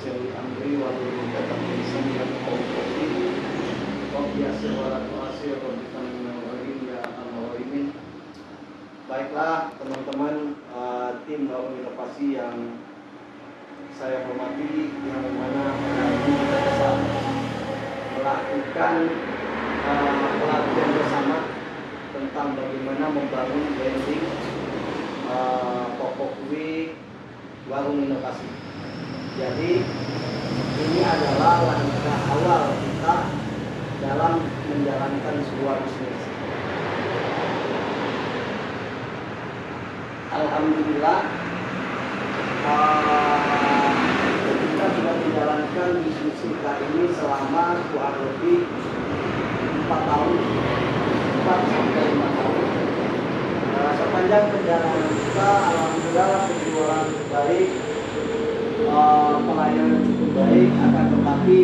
Seli Amri walau datang lisan dan kopi biasa walau asir bukan menawari ya al-mawarimin. Baiklah teman-teman tim Bangun Inovasi yang saya hormati, yang mana hari ini kita bisa melakukan pelatihan bersama tentang bagaimana membangun branding toko kue warung inovasi. Jadi ini adalah langkah awal kita dalam menjalankan sebuah bisnis. Alhamdulillah kita sudah menjalankan bisnis kita ini selama kurang lebih 4 tahun, 4 sampai 5 tahun. Sepanjang perjalanan kita, alhamdulillah penjualan baik, pelayanan cukup baik, akan tetapi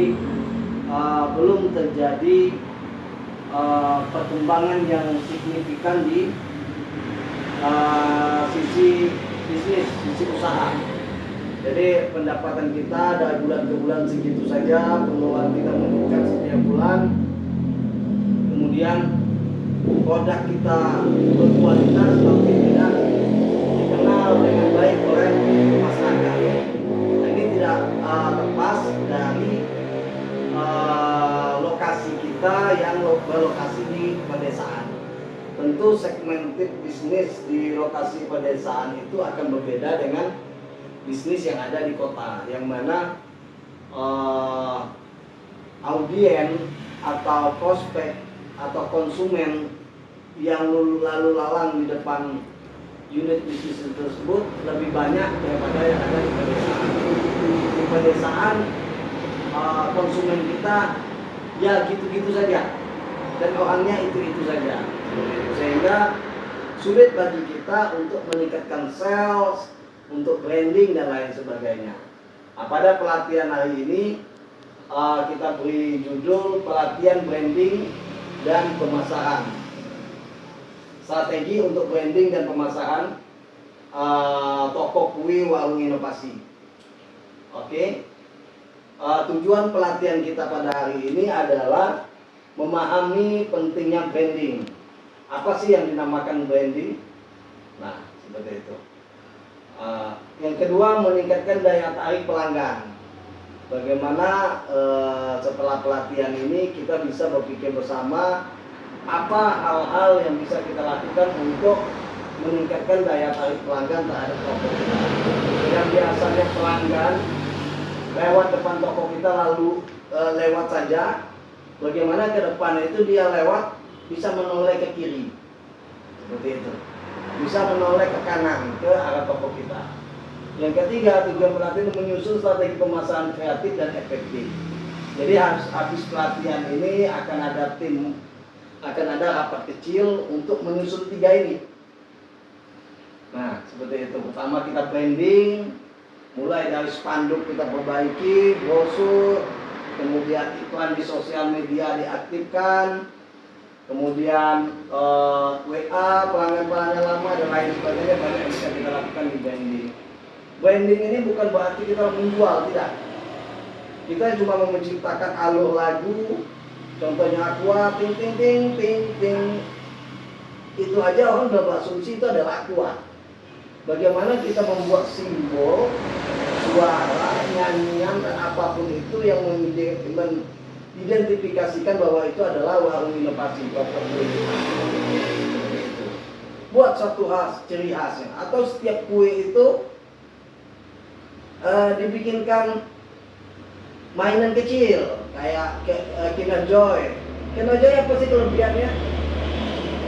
belum terjadi perkembangan yang signifikan di sisi bisnis, sisi usaha. Jadi pendapatan kita dari bulan ke bulan segitu saja, pengeluaran kita meningkat setiap bulan. Kemudian produk kita berkualitas tapi tidak dikenal dengan baik oleh masyarakat. Nah, ini tidak lepas dari lokasi kita yang berlokasi di pedesaan. Tentu segmented bisnis di lokasi pedesaan itu akan berbeda dengan bisnis yang ada di kota, yang mana audien atau prospek atau konsumen yang lalu lalang di depan unit bisnis tersebut lebih banyak daripada yang ada di pedesaan. Di pedesaan konsumen kita ya gitu-gitu saja dan orangnya itu-itu saja, sehingga sulit bagi kita untuk meningkatkan sales, untuk branding dan lain sebagainya. Nah, pada pelatihan hari ini kita beri judul pelatihan branding dan pemasaran, strategi untuk branding dan pemasaran toko kue warung inovasi. Oke. Tujuan pelatihan kita pada hari ini adalah memahami pentingnya branding. Apa sih yang dinamakan branding? Nah, seperti itu. Yang kedua, meningkatkan daya tarik pelanggan. Bagaimana setelah pelatihan ini kita bisa berpikir bersama apa hal-hal yang bisa kita lakukan untuk meningkatkan daya tarik pelanggan terhadap toko kita. Yang biasanya pelanggan lewat depan toko kita lalu lewat saja, bagaimana ke depan itu dia lewat bisa menoleh ke kiri, seperti itu, bisa menoleh ke kanan ke arah toko kita. Yang ketiga, tujuan pelatihan menyusun strategi pemasaran kreatif dan efektif. Jadi habis pelatihan ini akan ada rapat kecil untuk menyusun 3 ini. Nah, seperti itu. Pertama kita branding, mulai dari spanduk kita perbaiki, brosur, kemudian iklan di sosial media diaktifkan, kemudian WA pelanggan-pelanggan lama dan lain sebagainya, banyak yang bisa kita lakukan di branding. Branding ini bukan berarti kita menjual, tidak. Kita cuma menciptakan alur lagu, contohnya Aqua, ting ting ting ting ting. Itu aja orang udah berasumsi itu adalah Aqua. Bagaimana kita membuat simbol, suara, nyanyian, dan apapun itu yang mengidentifikasikan bahwa itu adalah warung inovasi. Buat satu ciri khasnya. Atau setiap kue itu dibikinkan mainan kecil kayak Kinder Joy. Kinder Joy apa sih kelebihannya?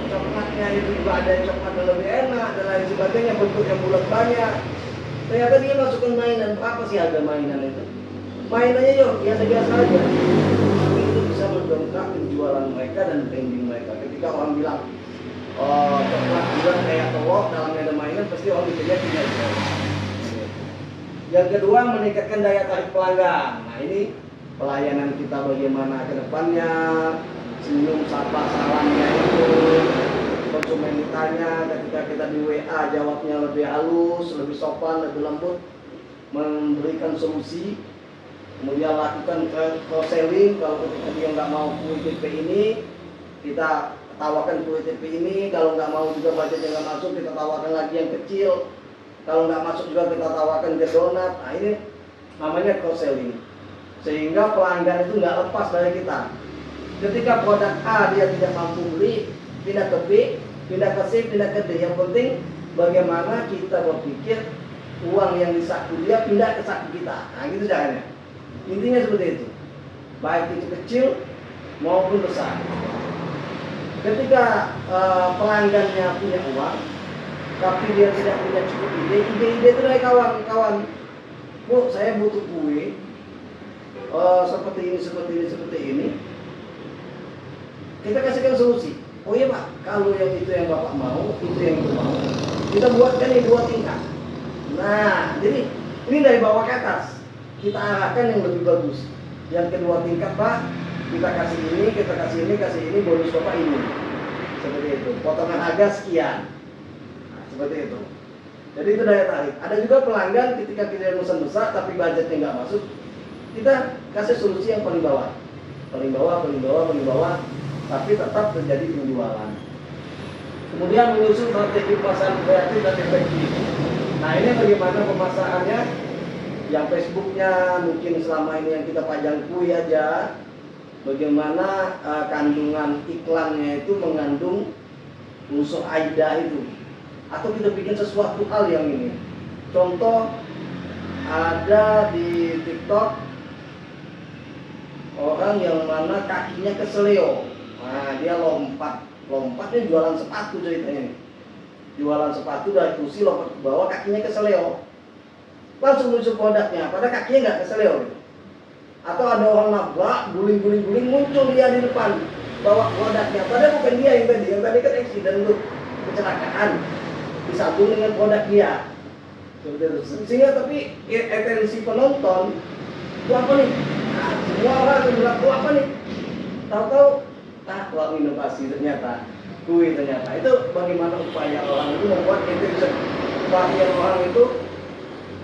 Coklatnya itu juga ada yang coklatnya lebih enak dan lain sebagainya, bentuknya bulat banyak. Ternyata dia masukkan mainan. Berapa sih harga mainan itu? Mainannya yuk biasa-biasa aja, tapi itu bisa mendongkrak penjualan mereka dan branding mereka. Ketika orang bilang coklat bulat kayak telur dalamnya ada mainan, pasti orang mikirnya punya. Yang kedua, meningkatkan daya tarik pelanggan. Nah, ini pelayanan kita bagaimana ke depannya, senyum sapa salamnya itu, konsumen ditanya ketika kita di WA jawabnya lebih halus, lebih sopan, lebih lembut, memberikan solusi Kemudian lakukan cross selling. Kalau ketika dia nggak mau QTP ini, kita tawarkan QTP ini. Kalau nggak mau juga budgetnya nggak masuk, kita tawarkan lagi yang kecil. Kalau nggak masuk juga kita tawarkan ke donat. Nah ini namanya cross selling. Sehingga pelanggan itu nggak lepas dari kita. Ketika produk A dia tidak mampu beli, pindah ke B, pindah ke C, pindah ke D. Yang penting bagaimana kita berpikir uang yang di saku dia pindah ke saku kita. Nah gitu caranya. Intinya seperti itu. Baik itu kecil maupun besar. Ketika pelanggannya punya uang, tapi dia tidak punya cukup ide itu dari kawan-kawan. Bu, saya butuh kue seperti ini. Kita kasihkan solusi. Oh iya Pak, kalau yang itu yang Bapak mau, itu yang itu mau, kita buatkan yang 2 tingkat. Nah, jadi ini dari bawah ke atas. Kita arahkan yang lebih bagus. Yang kedua tingkat Pak, kita kasih ini, bonus Bapak ini. Seperti itu. Potongan harga sekian. Nah, seperti itu. Jadi itu daya tarik. Ada juga pelanggan ketika kita pesan besar tapi budgetnya nggak masuk, kita kasih solusi yang paling bawah, tapi tetap terjadi penjualan. Kemudian menyusun strategi pemasaran kreatif dan efektif. Nah ini bagaimana pemasarannya? Yang Facebooknya mungkin selama ini yang kita pajang kue aja, bagaimana kandungan iklannya itu mengandung unsur AIDA itu, atau kita bikin sesuatu hal yang ini. Contoh ada di TikTok orang yang mana kakinya keseleo. Nah, dia lompatnya jualan sepatu ceritanya. Jualan sepatu dari kursi lompat ke bawah, kakinya keseleo. Langsung muncul produknya, padahal kakinya nggak keseleo. Atau ada orang nabrak, guling, muncul dia di depan, bawa produknya. Padahal bukan dia yang tadi kan accident tuh, kecelakaan. Disambung dengan produk dia. Sehingga tapi atensi penonton, itu apa nih? Nah, semua orang akan bilang, itu apa nih? Tahu-tahu uang inovasi ternyata kue ternyata. Itu bagaimana upaya orang itu membuat attention perhatian orang itu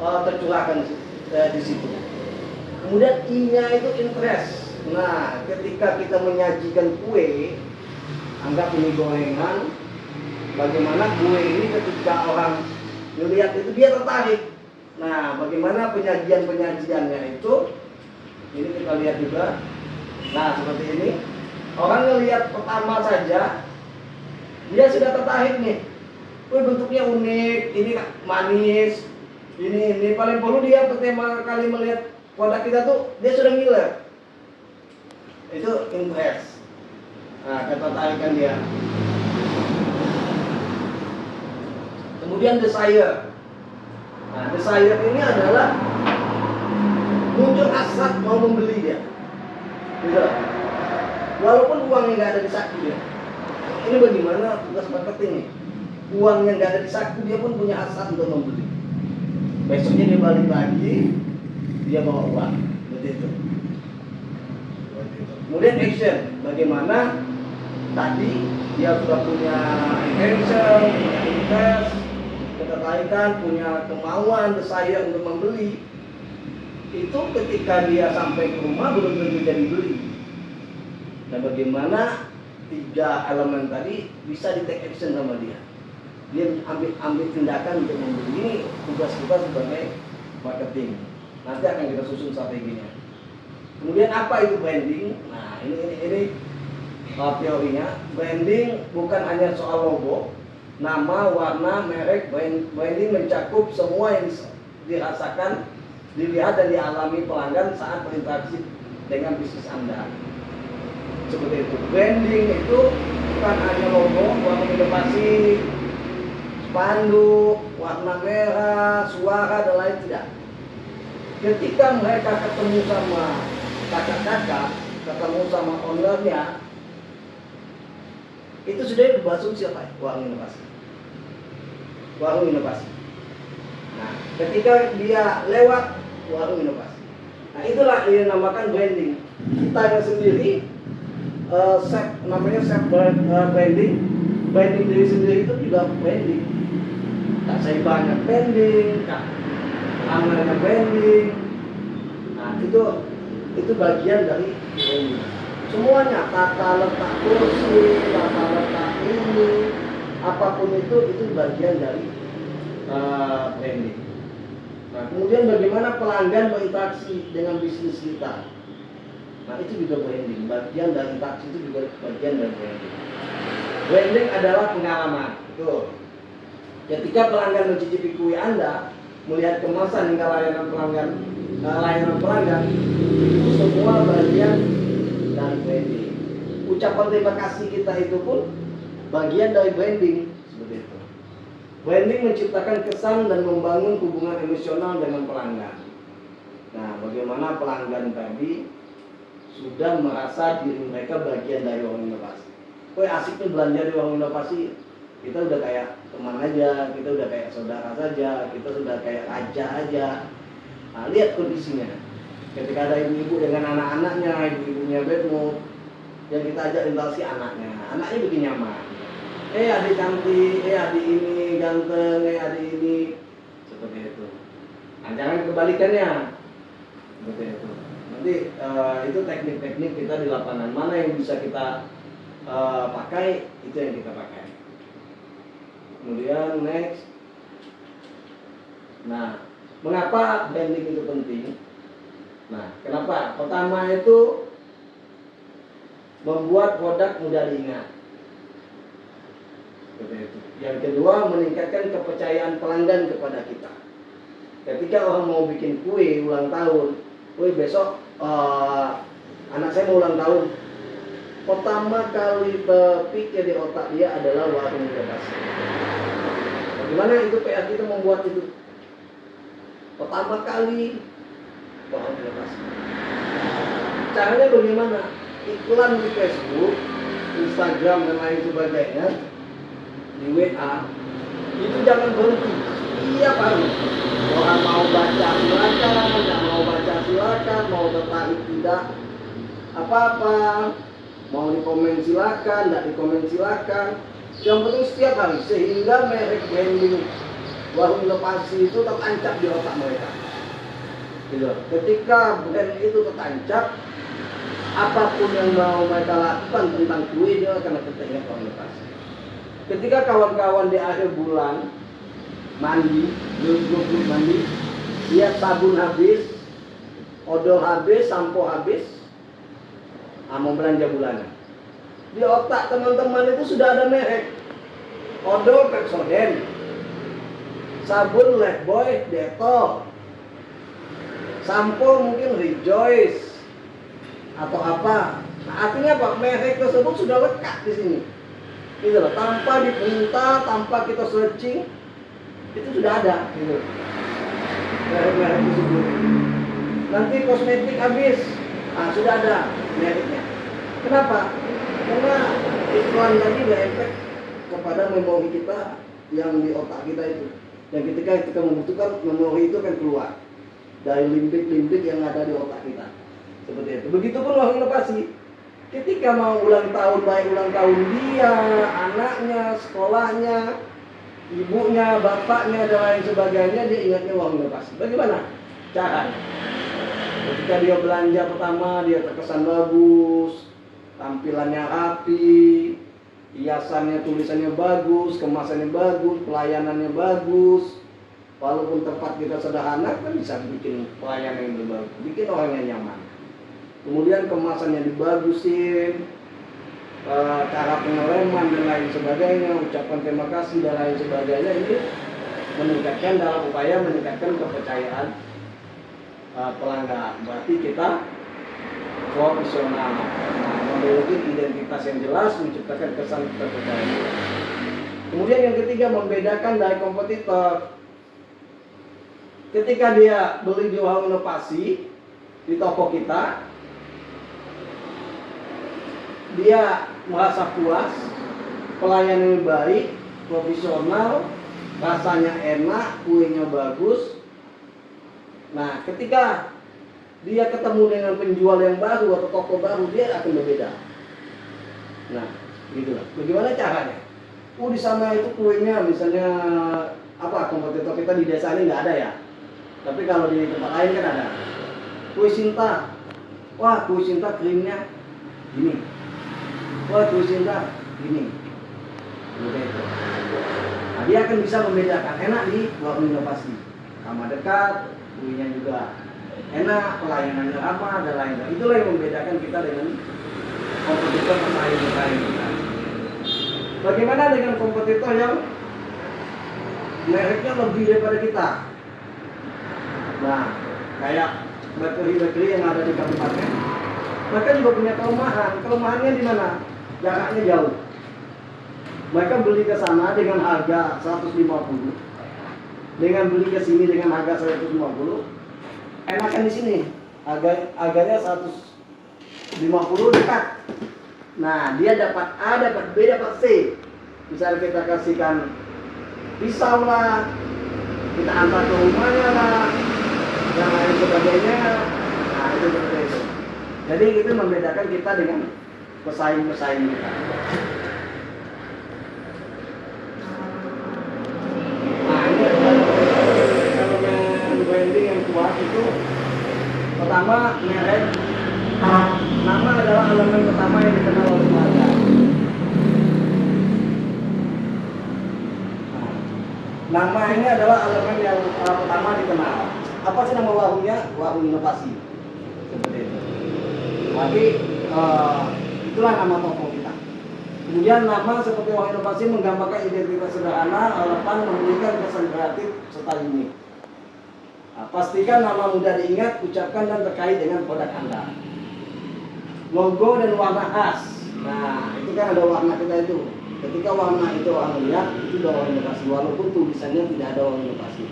tercurahkan di situ. Kemudian I-nya itu interest. Nah, ketika kita menyajikan kue, anggap ini gorengan, bagaimana kue ini ketika orang melihat itu dia tertarik. Nah, bagaimana penyajiannya itu? Ini kita lihat juga. Nah, seperti ini. Orang ngelihat pertama saja, dia sudah tertarik nih. Wih, bentuknya unik, ini manis, ini paling perlu dia pertama kali melihat produk kita tuh, dia sudah ngiler. Itu interest. Nah, ketertarikan dia. Kemudian desire. Nah, desire ini adalah muncul hasrat mau membeli dia. Gitu. Walaupun uangnya nggak ada di saku dia. Ini bagaimana tugas marketing nih? Uang yang nggak ada di saku dia pun punya hasrat untuk membeli. Besoknya dia balik lagi, dia bawa uang. Begitu. Kemudian action. Bagaimana tadi dia sudah punya intention, punya interest, ketertarikan, punya kemauan, desire untuk membeli. Itu ketika dia sampai ke rumah belum tentu jadi beli. Dan bagaimana 3 elemen tadi bisa di take action sama dia. Dia ambil tindakan untuk membeli. Ini tugas kita sebagai marketing. Nanti akan kita susun strateginya. Kemudian apa itu branding? Nah ini teorinya. Branding bukan hanya soal logo, nama, warna, merek. Branding mencakup semua yang dirasakan, dilihat dan dialami pelanggan saat berinteraksi dengan bisnis Anda. Seperti itu. Branding itu bukan hanya logo, warna inovasi, spanduk, warna merah, suara dan lain, tidak. Ketika mereka ketemu sama kakak-kakak, ketemu sama ownernya, itu sudah dibahas siapa? Warung inovasi. Nah, ketika dia lewat warung inovasi. Nah, itulah yang dinamakan branding. Kita sendiri namanya self branding. Branding diri sendiri itu juga branding. Kak saya banyak branding, Kak Amarnya branding. Nah, itu bagian dari branding. Semuanya, tata letak kursi, tata letak ini, apapun itu bagian dari branding. Nah, kemudian bagaimana pelanggan berinteraksi dengan bisnis kita. Nah, itu juga branding. Bagian dari interaksi itu juga bagian dari branding. Branding adalah pengalaman. Betul. Ketika pelanggan mencicipi kue Anda, melihat kemasan hingga layanan pelanggan, itu semua bagian dari branding. Ucapan terima kasih kita itu pun bagian dari branding. Seperti itu. Branding menciptakan kesan dan membangun hubungan emosional dengan pelanggan. Nah, bagaimana pelanggan tadi sudah merasa diri mereka bagian dari Warung Inovasi. Kue asik tuh belanja di Warung Inovasi. Kita udah kayak teman aja, kita udah kayak saudara saja, kita sudah kayak raja aja. Nah, lihat kondisinya. Ketika ada ibu-ibu dengan anak-anaknya, ibu-ibunya bad mood, yang kita ajak interaksi anaknya bikin nyaman. Adik cantik, adik ini ganteng, adik ini, seperti itu. Nah, jangan kebalikannya, seperti itu. Nanti itu teknik-teknik kita di lapangan, mana yang bisa kita pakai, itu yang kita pakai. Kemudian next. Nah, mengapa branding itu penting? Nah, kenapa? Pertama itu membuat produk mudah diingat. Seperti itu. Yang kedua, meningkatkan kepercayaan pelanggan kepada kita. Ketika orang mau bikin kue ulang tahun, kue besok anak saya mau ulang tahun, pertama kali terpikir di otak dia adalah Warung Inovasi. Bagaimana itu PR kita membuat itu? Pertama kali Warung Inovasi. Caranya bagaimana? Iklan di Facebook, Instagram dan lain sebagainya, di WA, itu jangan berhenti. Tiap hari orang mau baca silakan, nggak mau baca silakan, mau tertarik tidak apa-apa, mau dikomen silakan, nggak dikomen silakan. Yang penting setiap hari, sehingga merek branding Warung Inovasi itu tertancap di otak mereka. Gitu. Ketika brand itu tertancap, apapun yang mau mereka lakukan tentang kue, dia akan teringat Warung Inovasi. Ketika kawan-kawan di akhir bulan mandi, lihat sabun habis, odol habis, sampo habis, mau belanja bulanan. Di otak teman-teman itu sudah ada merek. Odol Pepsodent, sabun Lifebuoy, Dettol, sampo mungkin Rejoice atau apa. Nah, artinya apa? Merek tersebut sudah lekat di sini. Gitu loh, tanpa diperintah, tanpa kita searching, itu sudah ada. Gitu. Merek-merek tersebut. Nanti kosmetik habis, sudah ada mereknya. Kenapa? Karena iklan tadi berefek kepada memori kita yang di otak kita itu. Dan ketika kita membutuhkan, memori itu akan keluar dari limbik-limbik yang ada di otak kita. Seperti itu. Begitupun Warung Inovasi. Ketika mau ulang tahun, baik ulang tahun dia, anaknya, sekolahnya, ibunya, bapaknya, dan lain sebagainya, dia ingatnya Warung Inovasi. Bagaimana cara? Ketika dia belanja pertama, dia terkesan bagus, tampilannya rapi, hiasannya, tulisannya bagus, kemasannya bagus, pelayanannya bagus. Walaupun tempat kita sederhana, kan bisa bikin pelayanan yang bagus, bikin orangnya nyaman. Kemudian kemasannya dibagusin, cara pengeleman dan lain sebagainya, ucapan terima kasih dan lain sebagainya, ini meningkatkan dalam upaya meningkatkan kepercayaan pelanggan. Berarti kita profesional, memiliki identitas yang jelas, menciptakan kesan kepercayaan. Kemudian yang ketiga, membedakan dari kompetitor. Ketika dia beli di Warung Inovasi, di toko kita, dia merasa puas, pelayanannya baik, profesional, rasanya enak, kuenya bagus. Nah, ketika dia ketemu dengan penjual yang baru atau toko baru, dia akan berbeda. Nah, gitulah. Bagaimana caranya? Di sana itu kuenya misalnya kompetitor kita di desa ini nggak ada ya. Tapi kalau di tempat lain kan ada. kue Sinta, wah kue Sinta krimnya gini, wah kue Sinta gini, begitu. Nah, dia akan bisa membedakan enak di warung inovasi, sama dekat, kuenya juga enak, pelayanannya apa, dan lain-lain. Itulah yang membedakan kita dengan kompetitor pesaing kita. Bagaimana dengan kompetitor yang mereknya lebih daripada kita? Nah, kayak bakery yang ada di kabupaten, mereka juga punya kelemahan. Kelemahannya di mana? Jaraknya jauh. Mereka beli ke sana dengan harga 150, dengan beli ke sini dengan harga 150. Enakan di sini, harganya 150 dekat. Nah, dia dapat A, dapat B, dapat C. Misalnya kita kasihkan pisau lah, kita antar ke rumahnya lah, dan lain sebagainya. Nah, itu seperti itu. Jadi itu membedakan kita dengan pesaing-pesaing kita. Nah, ini elemen branding yang kuat itu pertama merek. Nama adalah elemen pertama yang dikenal oleh warga. Nama ini adalah elemen yang pertama dikenal. Apa sih nama warungnya? Warung inovasi. Seperti itu. Jadi itulah nama toko kita. Kemudian nama seperti warung inovasi menggambarkan identitas sederhana, relevan, memberikan kesan kreatif serta unik. Nah, pastikan nama mudah diingat, ucapkan dan terkait dengan produk Anda. Logo dan warna khas. Nah, itu kan ada warna kita itu. Ketika warna itu orang lihat, itu udah warna inovasi. Walaupun tulisannya tidak ada warna inovasi.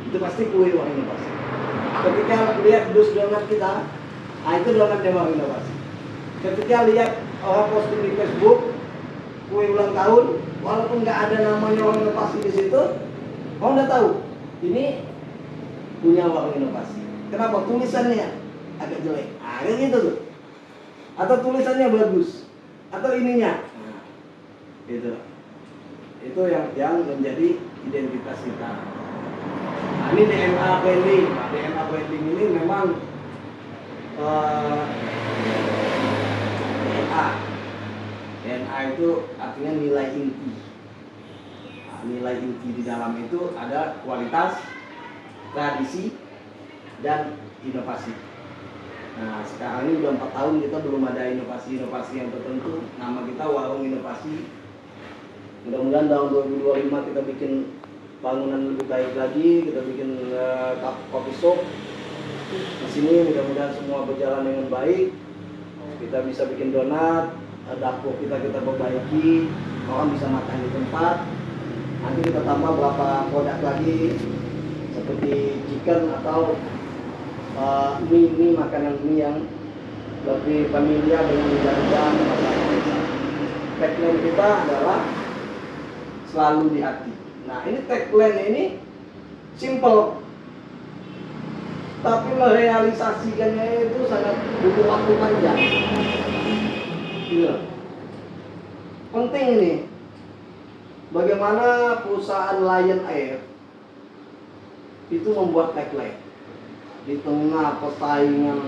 Itu pasti kue warna inovasi. Ketika lihat dus donat kita, nah itu donat warna inovasi. Ketika lihat orang posting di Facebook, kue ulang tahun, walaupun nggak ada namanya warna inovasi di situ, orang udah tahu ini punya warna inovasi. Kenapa? Tulisannya agak jelek. Kayak gitu tuh. Atau tulisannya bagus. Atau ininya. Nah, itu. Itu yang menjadi identitas kita. Nah, ini DNA branding. Nah, DNA branding ini memang DNA. DNA itu artinya nilai inti. Nah, nilai inti di dalam itu ada kualitas, tradisi, dan inovasi. Nah, sekarang ini udah 4 tahun kita belum ada inovasi-inovasi yang tertentu. Nama kita Warung Inovasi. Mudah-mudahan tahun 2025 kita bikin bangunan lebih baik lagi, kita bikin coffee shop di sini. Mudah-mudahan semua berjalan dengan baik. Kita bisa bikin donat, dapur kita perbaiki, orang bisa makan di tempat. Nanti kita tambah berapa produk lagi seperti chicken atau mie makanan mie yang lebih familiar dengan lidah masyarakat kita. Tagline kita adalah selalu di hati. Nah, ini tagline ini simple, tapi merealisasikannya itu sangat butuh waktu panjang. Iya. Penting ini. Bagaimana perusahaan Lion Air itu membuat tagline di tengah persaingan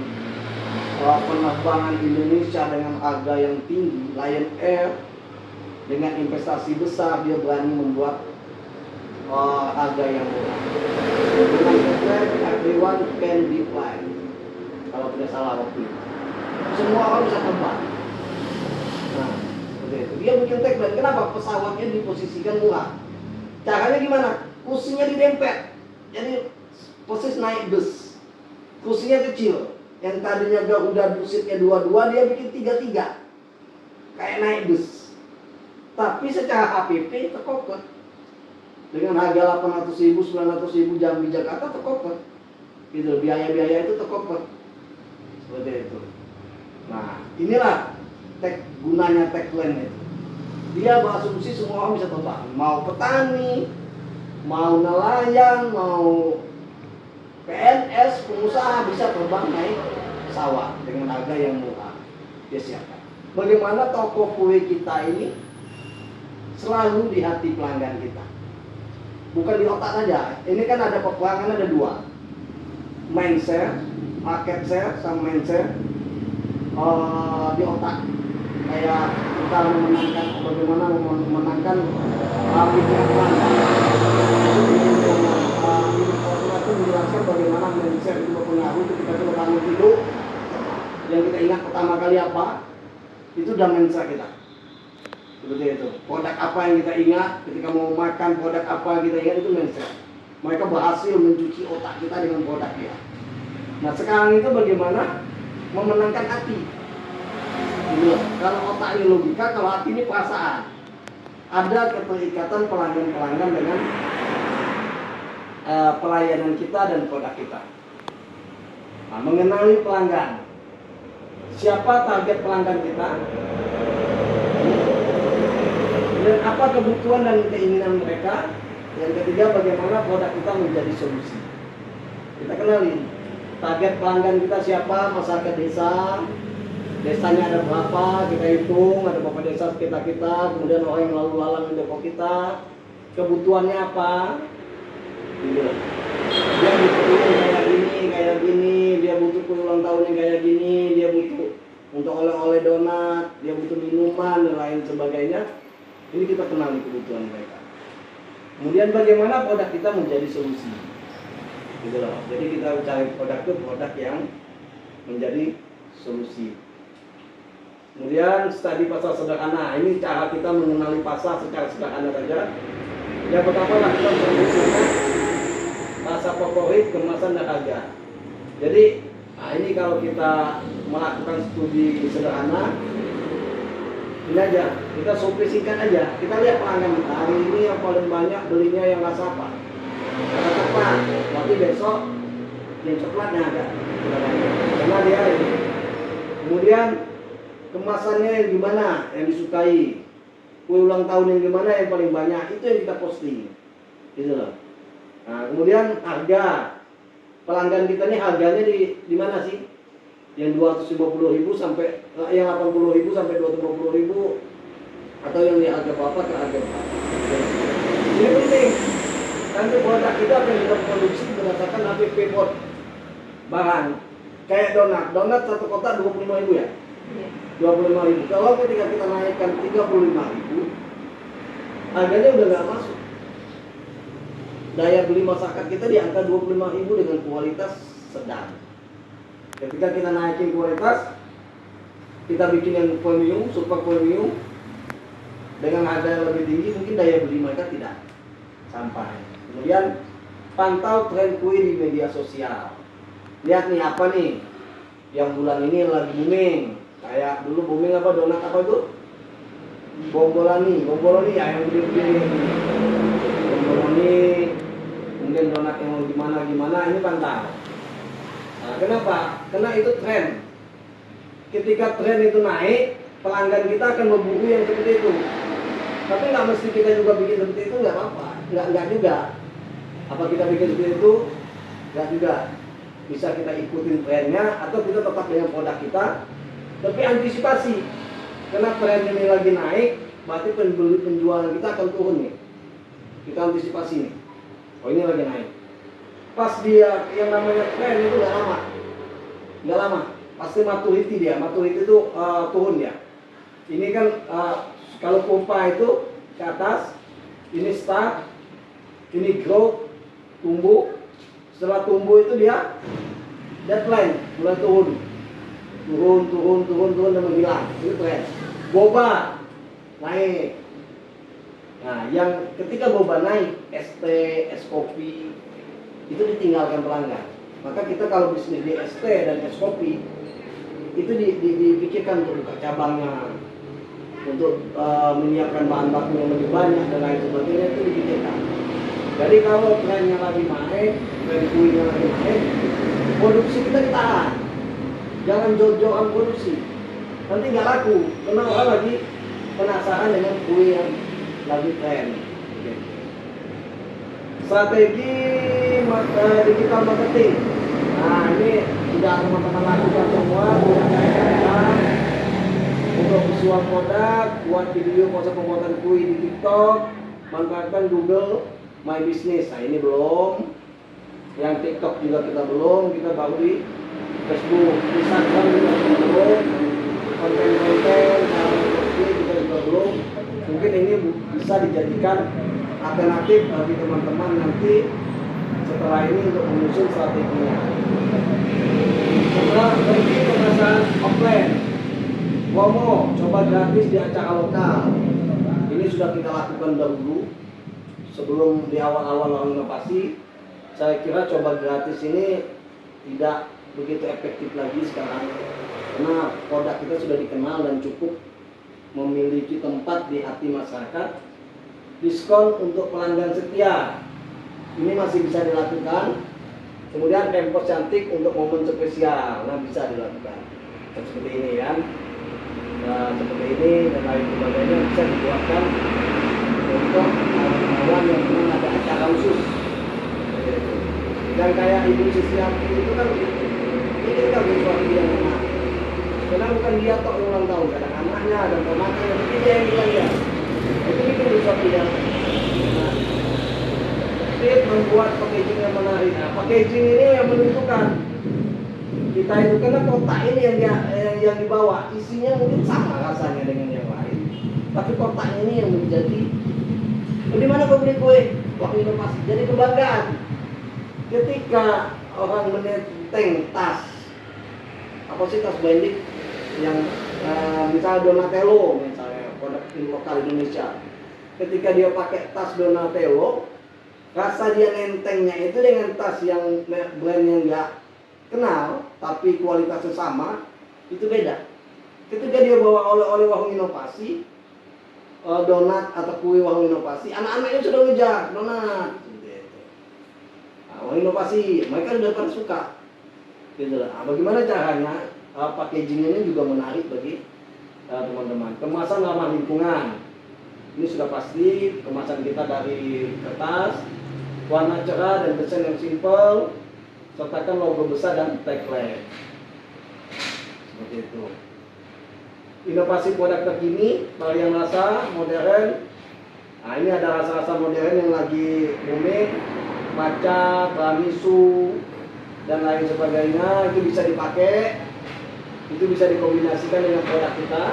penerbangan Indonesia dengan harga yang tinggi. Lion Air dengan investasi besar dia berani membuat harga yang murah. Dengan tagline everyone can be fly. Kalau tidak salah waktu itu, semua orang bisa terbang. Nah, seperti itu. Dia bikin tagline. Kenapa? Pesawatnya diposisikan murah. Caranya gimana? Kursinya didempet. Jadi posisi naik bus. Kursinya kecil, yang tadinya udah seatnya 2-2, dia bikin 3-3, kayak naik bus. Tapi secara HPP tercover dengan harga 800.000, 900.000 Jambi Jakarta tercover. Gitu, biaya-biaya itu tercover. Seperti itu. Nah, inilah gunanya tagline itu. Dia berasumsi semua orang bisa terbang, mau petani, mau nelayan, mau PNS, pengusaha bisa terbang naik pesawat dengan harga yang murah. Dia siapkan. Bagaimana toko kue kita ini selalu di hati pelanggan kita, bukan di otak saja. Ini kan ada pelanggan ada 2, mindset market share sama main share di otak. Kayak kita memenangkan, bagaimana memenangkan pikiran pelanggan. Itu menjelaskan bagaimana main share itu berpengaruh ketika kita bangun tidur. Yang kita ingat pertama kali apa? Itu udah main share kita. Seperti itu. Produk apa yang kita ingat ketika mau makan, produk apa yang kita ingat itu main share. Mereka berhasil mencuci otak kita dengan produk dia. Nah sekarang itu bagaimana memenangkan hati. Kalau otak ini logika, kalau hati ini perasaan. Ada keterikatan pelanggan-pelanggan dengan pelayanan kita dan produk kita. Nah, mengenali pelanggan. Siapa target pelanggan kita? Dan apa kebutuhan dan keinginan mereka? Yang ketiga, bagaimana produk kita menjadi solusi. Kita kenali target pelanggan kita siapa, masyarakat desa. Desanya ada berapa, kita hitung, ada berapa desa sekitar kita, kemudian orang yang lalu lalang di depok kita, kebutuhannya apa? Dia butuh kayak gini, dia butuh kue ulang tahun yang kayak gini, dia butuh untuk oleh-oleh donat, dia butuh minuman dan lain sebagainya. Ini kita kenali kebutuhan mereka. Kemudian bagaimana produk kita menjadi solusi. Gitu loh. Jadi kita cari produk itu produk yang menjadi solusi. Kemudian studi pasar sederhana. Ini cara kita mengenali pasar secara sederhana saja. Yang pertama lakukan penelitian rasa favorit, kemasan dan harga. Jadi ini kalau kita melakukan studi sederhana, ini aja, kita survei singkat aja. Kita lihat pelanggan kita hari ini yang paling banyak belinya yang rasa apa? Rasa coklat. Nanti besok yang coklatnya ada. Karena dia ini. Kemudian kemasannya yang gimana yang disukai, kue ulang tahun yang gimana yang paling banyak, itu yang kita posting gitu loh. Nah kemudian harga, pelanggan kita nih harganya di mana sih, yang 250.000 sampai yang 80.000 sampai 250.000, atau yang di harga berapa ke harga berapa. Ini penting, nanti produk kita akan kita produksi berdasarkan APP bahan. Kayak donat satu kotak 25.000 ya. 25.000. Kalau ketika kita naikkan 35.000, harganya udah nggak masuk. Daya beli masyarakat kita di angka 25.000 dengan kualitas sedang. Ketika kita naikin kualitas, kita bikin yang premium, super premium, dengan harga yang lebih tinggi, mungkin daya beli mereka tidak sampai. Kemudian pantau tren kue di media sosial. Lihat nih apa nih yang bulan ini lagi booming. Kayak dulu booming apa, donat apa itu? Bombolani ya yang gede-gede. Bombolani, kemudian donat yang gimana, ini pantau. Nah, kenapa? Karena itu tren. Ketika tren itu naik, pelanggan kita akan memburu yang seperti itu. Tapi nggak mesti kita juga bikin seperti itu, nggak apa-apa. Nggak juga. Apa kita bikin seperti itu? Nggak juga. Bisa kita ikutin trennya, atau kita tetap dengan produk kita. Tapi antisipasi, karena tren ini lagi naik, berarti penjualan kita akan turun nih. Kita antisipasi nih. Oh ini lagi naik. Pas dia yang namanya tren itu nggak lama. Pasti maturity dia. Maturity itu turun ya. Ini kan kalau pompa itu ke atas, ini start, ini growth, tumbuh. Setelah tumbuh itu dia deadline, mulai turun dan menghilang. Itu tren. Boba naik. Nah, yang ketika boba naik, es teh, es kopi itu ditinggalkan pelanggan. Maka kita kalau bisnis di es teh dan es kopi itu dipikirkan untuk buka cabangnya, untuk menyiapkan bahan baku yang lebih banyak dan lain sebagainya, itu dipikirkan. Jadi kalau trennya lagi naik, tren kuenya lagi naik, produksi kita ditahan. Jangan jor-joran produksi, nanti nggak laku. Karena orang lagi penasaran dengan kue yang lagi tren. Strategi digital marketing. Nah ini sudah teman-teman lakukan semua. Untuk visual produk, buat video proses pembuatan kue di TikTok, manfaatkan Google My Business. Nah ini belum. Yang TikTok juga kita belum, kita baru di Facebook, Instagram juga belum, konten-konten juga belum. Mungkin ini bisa dijadikan alternatif bagi teman-teman nanti setelah ini untuk menyusun strateginya. Setelah berhenti pemasaran offline, promo coba gratis di acara lokal. Ini sudah kita lakukan dahulu sebelum di awal-awal inovasi. Saya kira coba gratis ini tidak begitu efektif lagi sekarang, karena produk kita sudah dikenal dan cukup memiliki tempat di hati masyarakat. Diskon untuk pelanggan setia ini masih bisa dilakukan. Kemudian tempos cantik untuk momen spesial, nah bisa dilakukan seperti ini kan. Nah, seperti ini dan lain sebagainya bisa dibuatkan untuk kawan yang memang ada acara khusus. Dan kayak Ibu Susiati itu kan ini kan sesuatu yang menarik. Karena bukan dia tok yang ulang tahun, kadang anaknya dan temannya, tapi dia yang bilang ya. Itu sesuatu yang menarik. Tip membuat packaging yang menarik. Nah, packaging ini yang menentukan kita itu, karena kotak ini yang dibawa isinya mungkin sama rasanya dengan yang lain, tapi kotaknya ini yang menjadi di mana kau beli kue waktu inovasi jadi kebanggaan. Ketika orang menenteng tas, apa sih, tas branding yang misalnya Donatello, misalnya produk lokal Indonesia, ketika dia pakai tas Donatello, rasa dia nentengnya itu dengan tas yang brand yang nggak kenal tapi kualitasnya sama, itu beda. Ketika dia bawa oleh-oleh warung inovasi, donat atau kue warung inovasi, anak-anaknya sudah ngejar donat. Warung inovasi, mereka sudah pada suka. Gitu lah. Nah, bagaimana caranya packaging ini juga menarik bagi teman-teman. Kemasan ramah lingkungan. Ini sudah pasti kemasan kita dari kertas, warna cerah dan desain yang simple, sertakan logo besar dan tagline. Seperti itu. Inovasi produk terkini, varian rasa modern. Nah, ini ada rasa-rasa modern yang lagi booming, matcha, tiramisu, dan lain sebagainya. Itu bisa dipakai, itu bisa dikombinasikan dengan produk kita.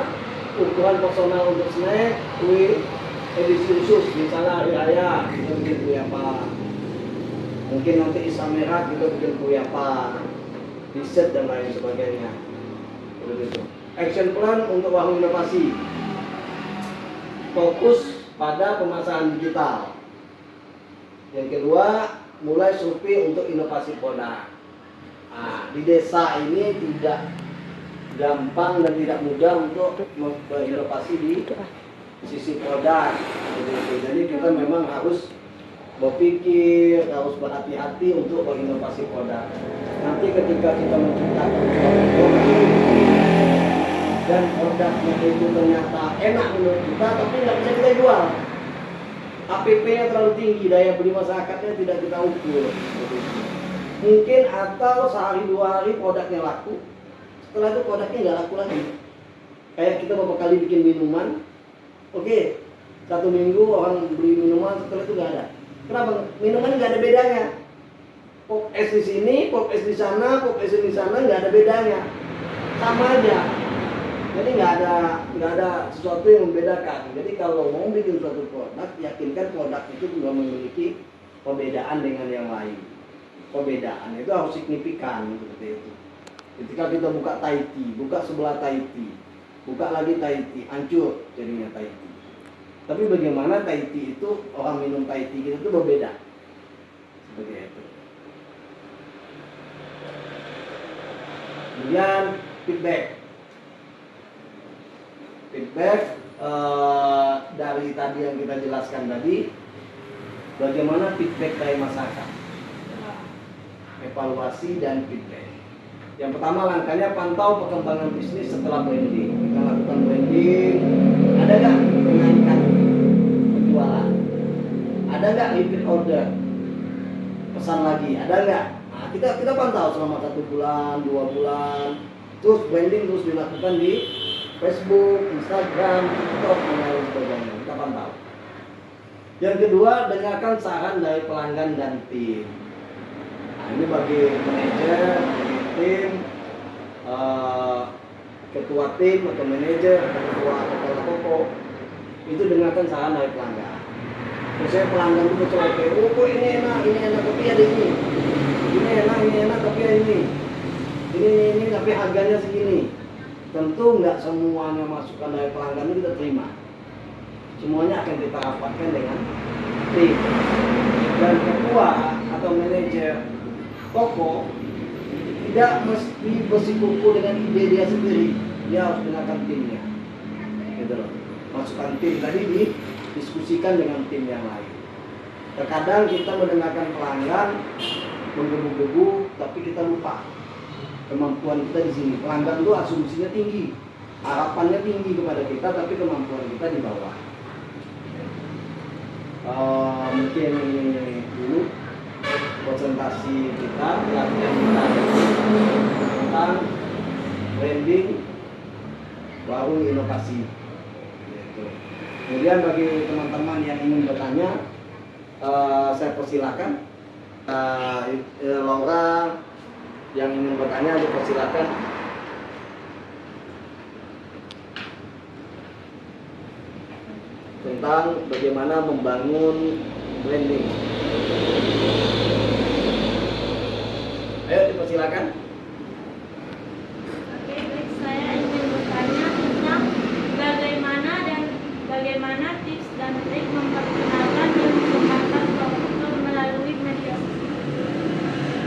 Ukuran personal untuk snack, kue, edisi khusus, misalnya hari raya, kita bikin kue apa. Mungkin nanti Islam merah kita bikin kue apa, dessert dan lain sebagainya. Begitu. Action plan untuk warung inovasi. Fokus pada pemasaran digital. Yang kedua, mulai survei untuk inovasi produk. Nah, di desa ini tidak gampang dan tidak mudah untuk berinovasi di sisi produk. Jadi kita memang harus berpikir, harus berhati-hati untuk berinovasi produk. Nanti ketika kita menciptakan produk dan produknya itu ternyata enak menurut kita, tapi nggak bisa kita jual. APP-nya terlalu tinggi, daya beli masyarakatnya tidak kita ukur. Mungkin atau sehari dua hari produknya laku, setelah itu produknya nggak laku lagi. Kayak kita beberapa kali bikin minuman, oke, 1 minggu orang beli minuman, setelah itu nggak ada. Kenapa? Minuman nggak ada bedanya. Pop es di sini, pop es di sana, pop es di sana, nggak ada bedanya, sama aja. Jadi nggak ada sesuatu yang membedakan. Jadi kalau mau bikin suatu produk, yakinkan produk itu juga memiliki perbedaan dengan yang lain. Perbedaan itu harus signifikan seperti itu. Ketika kita buka Thai tea, buka sebelah Thai tea, buka lagi Thai tea, hancur jadinya Thai tea. Tapi bagaimana Thai tea itu, orang minum Thai tea itu berbeda. Seperti itu. Kemudian feedback dari tadi yang kita jelaskan tadi, bagaimana feedback dari masyarakat, evaluasi dan feedback. Yang pertama langkahnya pantau perkembangan bisnis setelah branding. Kita lakukan branding, ada nggak kenaikan penjualan, ada nggak repeat order, pesan lagi, ada nggak? Nah, kita pantau selama 1 bulan, 2 bulan, terus branding terus dilakukan di Facebook, Instagram, TikTok, dan lain sebagainya. Kita pantau. Yang kedua, dengarkan saran dari pelanggan dan tim. Nah, ini bagi manajer, bagi tim, ketua tim atau manajer atau ketua kepala toko itu dengarkan saran dari pelanggan. Misalnya pelanggan itu betul kok ini enak tapi ada ini enak tapi ada ini tapi harganya segini. Tentu nggak semuanya masukan dari pelanggan itu kita terima. Semuanya akan kita rapatkan dengan tim. Dan ketua atau manajer toko tidak mesti bersikuku dengan ide dia sendiri, dia harus dengarkan timnya, gitu loh. Masukan tim tadi didiskusikan dengan tim yang lain. Terkadang kita mendengarkan pelanggan menggebu-gebu, tapi kita lupa kemampuan kita di sini. Pelanggan itu asumsinya tinggi, harapannya tinggi kepada kita, tapi kemampuan kita di bawah. Mungkin ini dulu presentasi kita, pelatihan kita tentang branding warung inovasi. Kemudian bagi teman-teman yang ingin bertanya, saya persilakan. Laura yang ingin bertanya, dipersilakan. Tentang bagaimana membangun branding. Ayo dipersilakan. Oke, baik, saya ingin bertanya tentang bagaimana tips dan trik memperkenalkan dan mengembangkan produk melalui media sosial.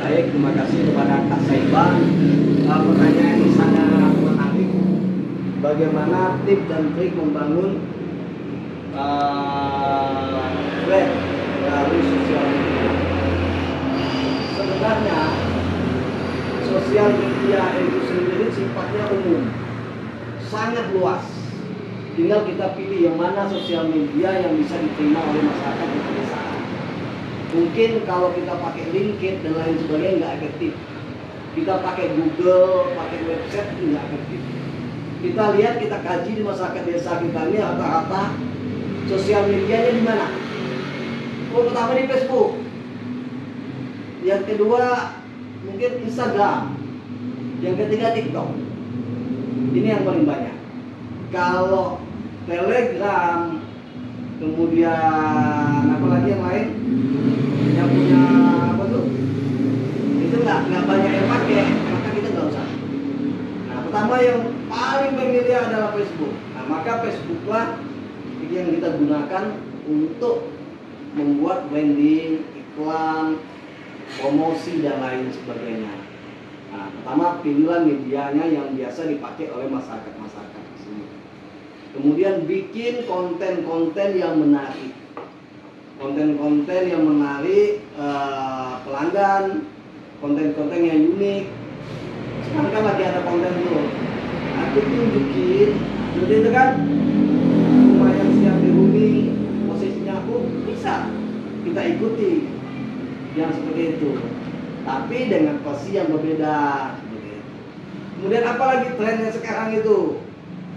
Baik, terima kasih kepada Kak Saiba. Pertanyaan ini sangat menarik. Bagaimana tips dan trik membangun brand melalui sosial media? Sebenarnya sosial media itu sendiri sifatnya umum, sangat luas. Tinggal kita pilih yang mana sosial media yang bisa diterima oleh masyarakat di pedesaan. Mungkin kalau kita pakai LinkedIn dan lain sebagainya nggak efektif. Kita pakai Google, pakai website nggak efektif. Kita lihat, kita kaji di masyarakat desa kita ini rata-rata sosial medianya di mana? Pertama di Facebook. Yang kedua mungkin Instagram. Yang ketiga TikTok. Ini yang paling banyak. Kalau Telegram, kemudian apa lagi yang lain? Yang punya apa tuh? Itu nggak banyak yang pakai, maka kita nggak usah. Nah, pertama yang paling familiar adalah Facebook. Nah, maka Facebooklah yang kita gunakan untuk membuat branding, iklan, promosi dan lain sebagainya. Nah, pertama pilihlah medianya yang biasa dipakai oleh masyarakat di sini. Kemudian bikin konten-konten yang menarik, konten-konten yang menarik pelanggan, konten-konten yang unik. Sekarang kan lagi ada konten tuh, aku tunjukin, jadi itu kan rumah yang siap dihuni, posisinya aku bisa kita ikuti yang seperti itu, tapi dengan posisi yang berbeda. Kemudian apalagi trennya sekarang itu,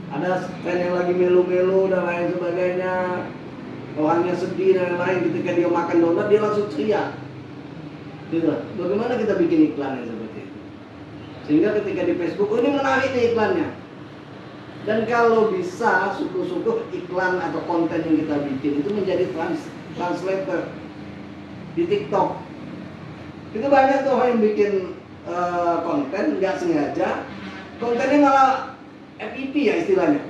ada tren yang lagi melu-melu dan lain sebagainya, orangnya sedih dan lain-lain, ketika dia makan donat dia langsung ceria. Gitu. Bagaimana kita bikin iklan yang seperti itu? Sehingga ketika di Facebook, oh ini menarik nih iklannya. Dan kalau bisa, syukur-syukur iklan atau konten yang kita bikin itu menjadi translator di TikTok. Itu banyak tuh orang yang bikin konten nggak sengaja, kontennya malah FYP ya istilahnya,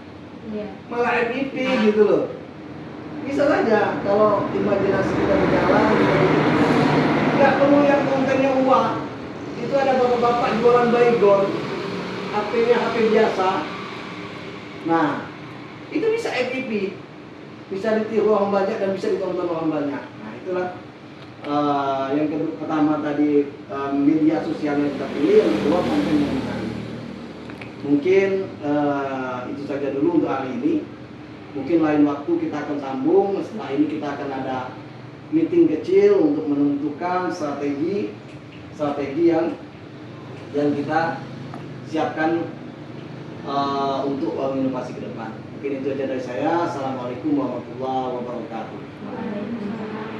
malah FYP gitu loh. Bisa saja kalau imajinasi kita berjalan, nggak perlu yang kontennya uang. Itu ada bapak-bapak jualan baygon, HP-nya HP biasa. Nah, itu bisa FYP, bisa ditiru orang banyak dan bisa ditonton orang banyak. Nah, itulah yang pertama tadi media sosial yang kita pilih, yang kedua konten yang kita pilih. Mungkin itu saja dulu untuk hari ini. Mungkin lain waktu kita akan sambung. Setelah ini kita akan ada meeting kecil untuk menentukan strategi yang kita siapkan untuk inovasi ke depan. Mungkin itu saja dari saya. Assalamualaikum warahmatullahi wabarakatuh. Waalaikumsalam.